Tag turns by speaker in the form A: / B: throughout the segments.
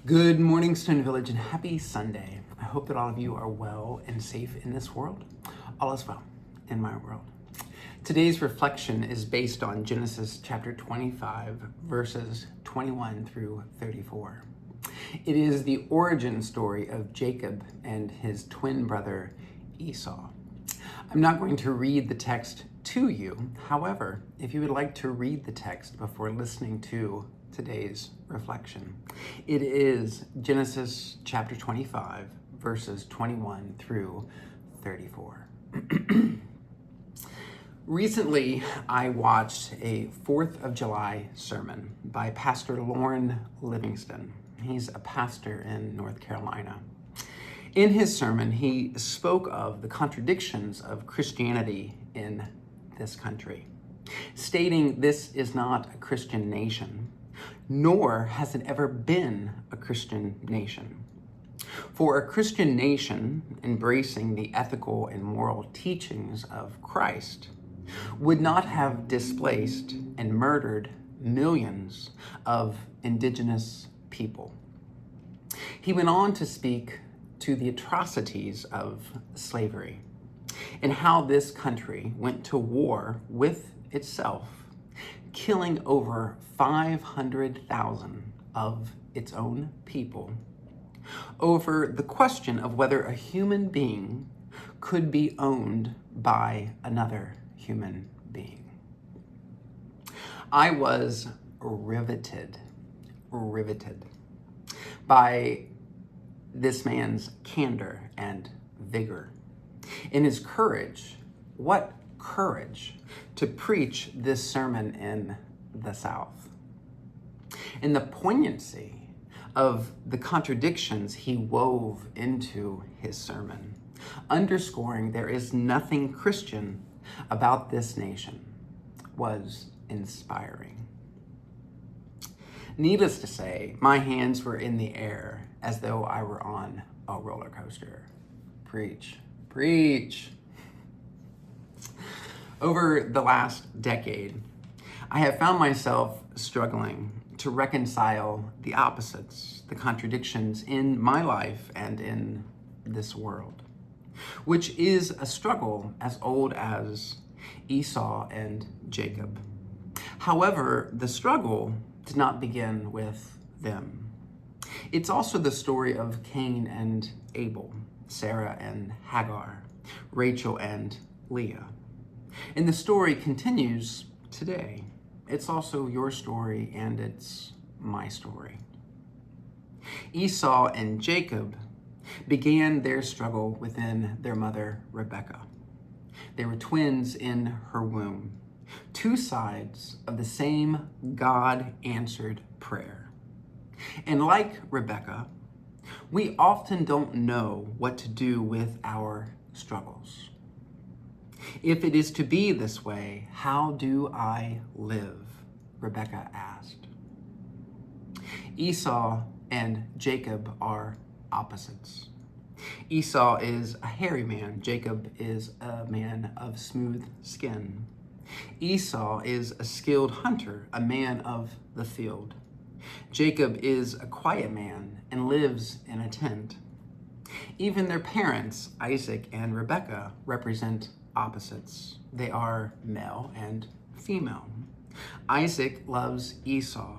A: Good morning, Stone Village, and happy Sunday. I hope that all of you are well and safe in this world. All is well in my world. Today's reflection is based on Genesis chapter 25, verses 21 through 34. It is the origin story of Jacob and his twin brother Esau. I'm not going to read the text to you. However, if you would like to read the text before listening to today's reflection, it is Genesis chapter 25, verses 21 through 34. Recently, I watched a 4th of July sermon by Pastor Lauren Livingston. He's a pastor in North Carolina. In his sermon, he spoke of the contradictions of Christianity in this country, stating this is not a Christian nation, nor has it ever been a Christian nation. For a Christian nation embracing the ethical and moral teachings of Christ would not have displaced and murdered millions of indigenous people. He went on to speak to the atrocities of slavery and how this country went to war with itself, killing over 500,000 of its own people over the question of whether a human being could be owned by another human being. I was riveted by this man's candor and vigor. In his courage, what courage to preach this sermon in the South. And the poignancy of the contradictions he wove into his sermon, underscoring there is nothing Christian about this nation, was inspiring. Needless to say, my hands were in the air as though I were on a roller coaster. Preach. Over the last decade, I have found myself struggling to reconcile the opposites, the contradictions in my life and in this world, which is a struggle as old as Esau and Jacob. However, the struggle did not begin with them. It's also the story of Cain and Abel, Sarah and Hagar, Rachel and Leah. And the story continues today. It's also your story and it's my story. Esau and Jacob began their struggle within their mother, Rebekah. They were twins in her womb, two sides of the same God-answered prayer. And like Rebekah, we often don't know what to do with our struggles. If it is to be this way, how do I live? Rebekah asked. Esau and Jacob are opposites. Esau is a hairy man. Jacob is a man of smooth skin. Esau is a skilled hunter, a man of the field. Jacob is a quiet man and lives in a tent. Even their parents, Isaac and Rebekah, represent opposites. They are male and female. Isaac loves Esau,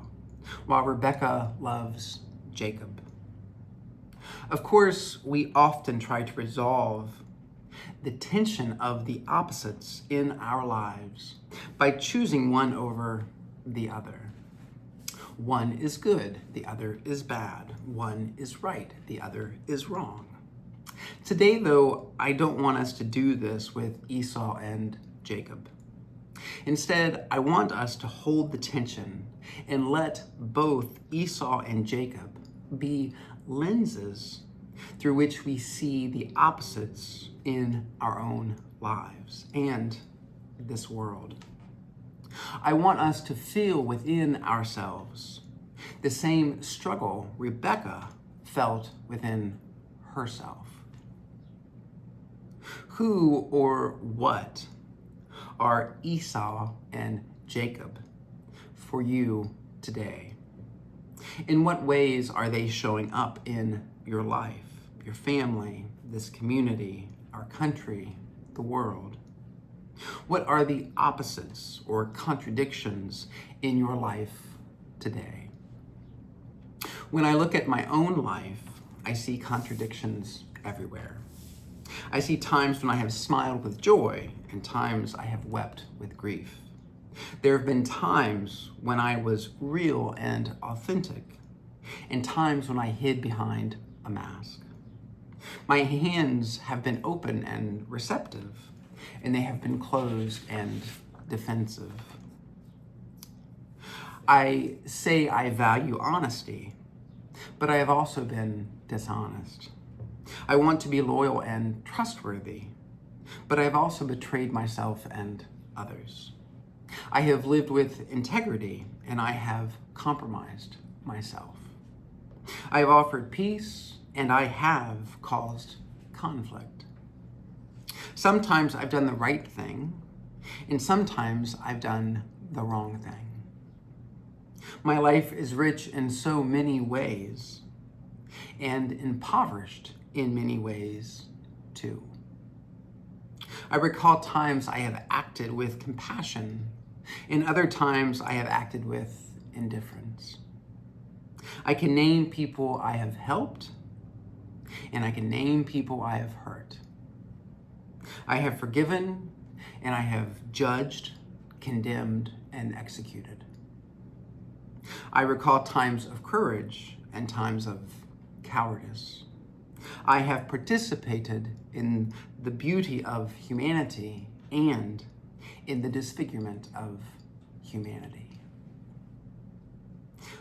A: while Rebekah loves Jacob. Of course, we often try to resolve the tension of the opposites in our lives by choosing one over the other. One is good, the other is bad. One is right, the other is wrong. Today, though, I don't want us to do this with Esau and Jacob. Instead, I want us to hold the tension and let both Esau and Jacob be lenses through which we see the opposites in our own lives and this world. I want us to feel within ourselves the same struggle Rebekah felt within herself. Who or what are Esau and Jacob for you today? In what ways are they showing up in your life, your family, this community, our country, the world? What are the opposites or contradictions in your life today? When I look at my own life, I see contradictions everywhere. I see times when I have smiled with joy and times I have wept with grief. There have been times when I was real and authentic, and times when I hid behind a mask. My hands have been open and receptive, and they have been closed and defensive. I say I value honesty, but I have also been dishonest. I want to be loyal and trustworthy, but I have also betrayed myself and others. I have lived with integrity, and I have compromised myself. I have offered peace, and I have caused conflict. Sometimes I've done the right thing, and sometimes I've done the wrong thing. My life is rich in so many ways, and impoverished in many ways too. I recall times I have acted with compassion, and other times I have acted with indifference. I can name people I have helped, and I can name people I have hurt. I have forgiven, and I have judged, condemned, and executed. I recall times of courage and times of cowardice. I have participated in the beauty of humanity and in the disfigurement of humanity.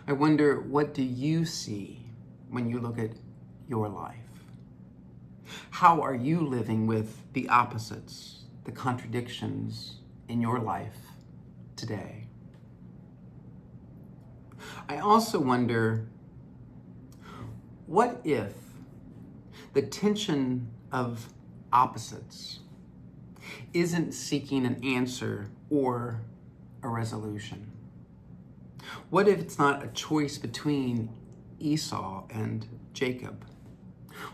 A: I wonder, what do you see when you look at your life? How are you living with the opposites, the contradictions in your life today? I also wonder, what if the tension of opposites isn't seeking an answer or a resolution? What if it's not a choice between Esau and Jacob?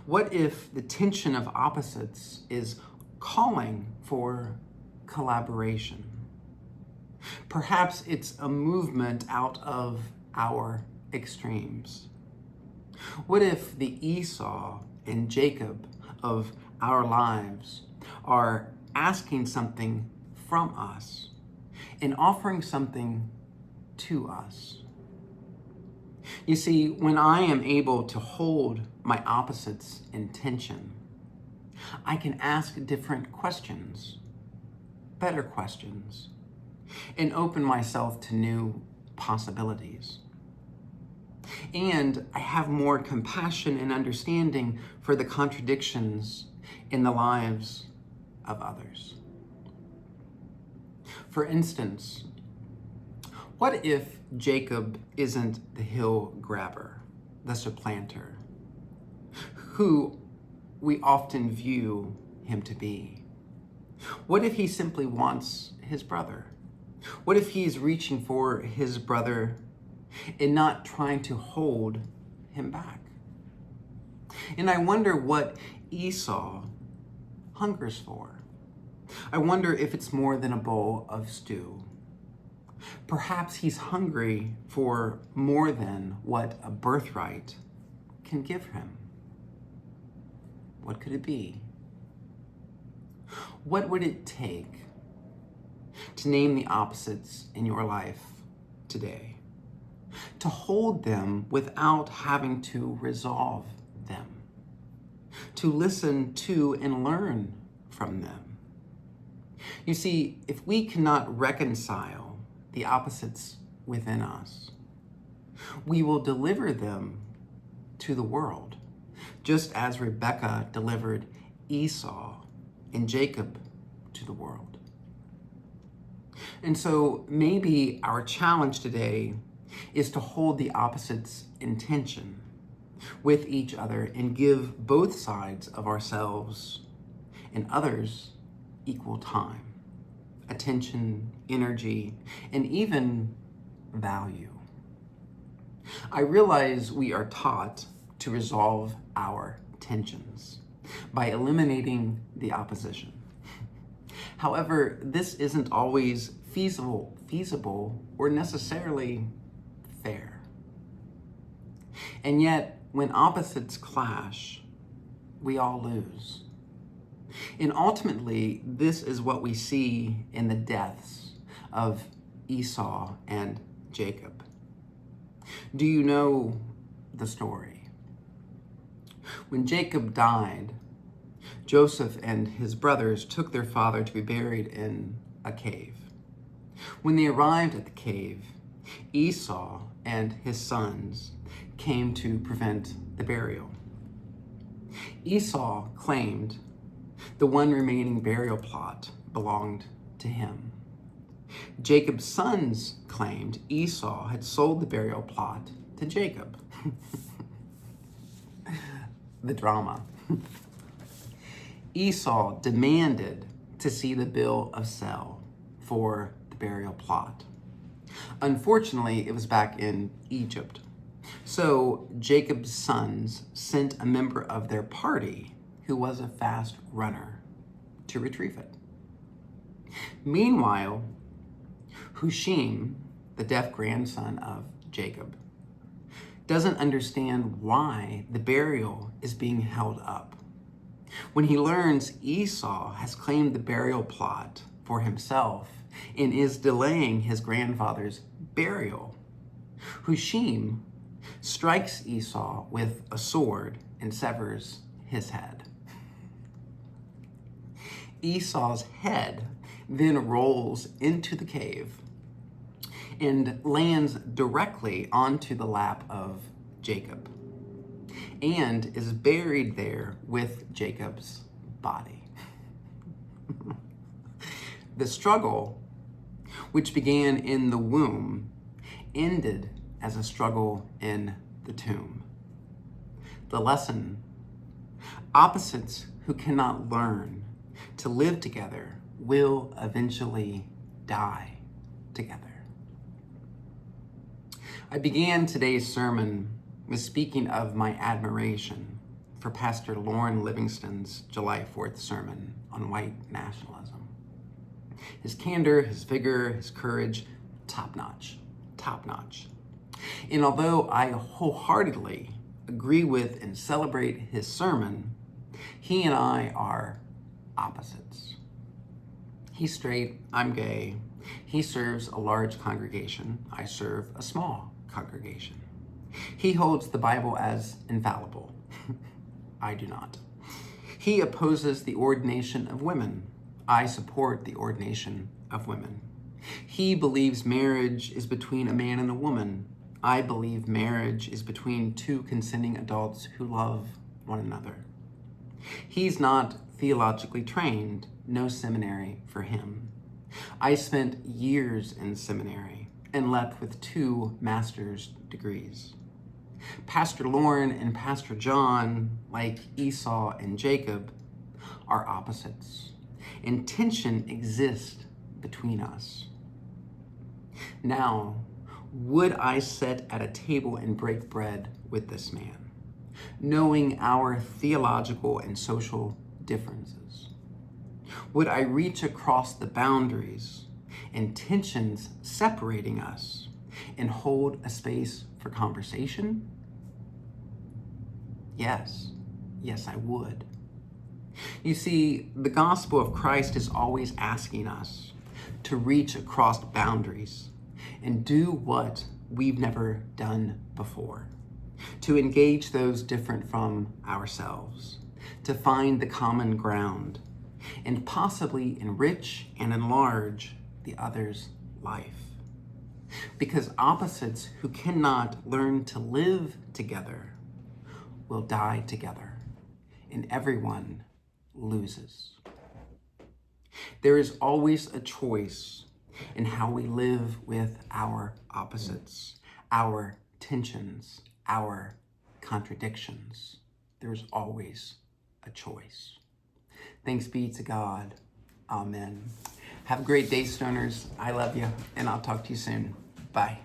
A: What if the tension of opposites is calling for collaboration? Perhaps it's a movement out of our extremes. What if the Esau and Jacob of our lives are asking something from us and offering something to us? You see, when I am able to hold my opposites in tension, I can ask different questions, better questions, and open myself to new possibilities. And I have more compassion and understanding for the contradictions in the lives of others. For instance, what if Jacob isn't the hill grabber, the supplanter, who we often view him to be? What if he simply wants his brother? What if he's reaching for his brother and not trying to hold him back? And I wonder what Esau hungers for. I wonder if it's more than a bowl of stew. Perhaps he's hungry for more than what a birthright can give him. What could it be? What would it take to name the opposites in your life today? To hold them without having to resolve them. To listen to and learn from them. You see, if we cannot reconcile the opposites within us, we will deliver them to the world, just as Rebekah delivered Esau and Jacob to the world. And so maybe our challenge today is to hold the opposites in tension with each other and give both sides of ourselves and others equal time, attention, energy, and even value. I realize we are taught to resolve our tensions by eliminating the opposition. However, this isn't always feasible, or necessarily fair. And yet, when opposites clash, we all lose. And ultimately, this is what we see in the deaths of Esau and Jacob. Do you know the story? When Jacob died, Joseph and his brothers took their father to be buried in a cave. When they arrived at the cave, Esau and his sons came to prevent the burial. Esau claimed the one remaining burial plot belonged to him. Jacob's sons claimed Esau had sold the burial plot to Jacob. The drama. Esau demanded to see the bill of sale for the burial plot. Unfortunately, it was back in Egypt. So Jacob's sons sent a member of their party who was a fast runner to retrieve it. Meanwhile, Hushim, the deaf grandson of Jacob, doesn't understand why the burial is being held up. When he learns Esau has claimed the burial plot for himself and is delaying his grandfather's burial, Hushim strikes Esau with a sword and severs his head. Esau's head then rolls into the cave and lands directly onto the lap of Jacob and is buried there with Jacob's body. The struggle, which began in the womb, ended as a struggle in the tomb. The lesson: opposites who cannot learn to live together will eventually die together. I began today's sermon with speaking of my admiration for Pastor Lauren Livingston's July 4th sermon on white nationalism. His candor, his vigor, his courage, top-notch. And although I wholeheartedly agree with and celebrate his sermon, he and I are opposites. He's straight, I'm gay. He serves a large congregation. I serve a small congregation. He holds the Bible as infallible. I do not. He opposes the ordination of women. I support the ordination of women. He believes marriage is between a man and a woman. I believe marriage is between two consenting adults who love one another. He's not theologically trained, no seminary for him. I spent years in seminary and left with 2 master's degrees. Pastor Lauren and Pastor John, like Esau and Jacob, are opposites, and tension exists between us. Now, would I sit at a table and break bread with this man, knowing our theological and social differences? Would I reach across the boundaries and tensions separating us and hold a space for conversation? Yes, I would. You see, the gospel of Christ is always asking us to reach across boundaries and do what we've never done before, to engage those different from ourselves, to find the common ground, and possibly enrich and enlarge the other's life. Because opposites who cannot learn to live together will die together, and everyone loses. There is always a choice in how we live with our opposites, our tensions, our contradictions. There's always a choice. Thanks be to God. Amen. Have a great day, Stoners. I love you, and I'll talk to you soon. Bye.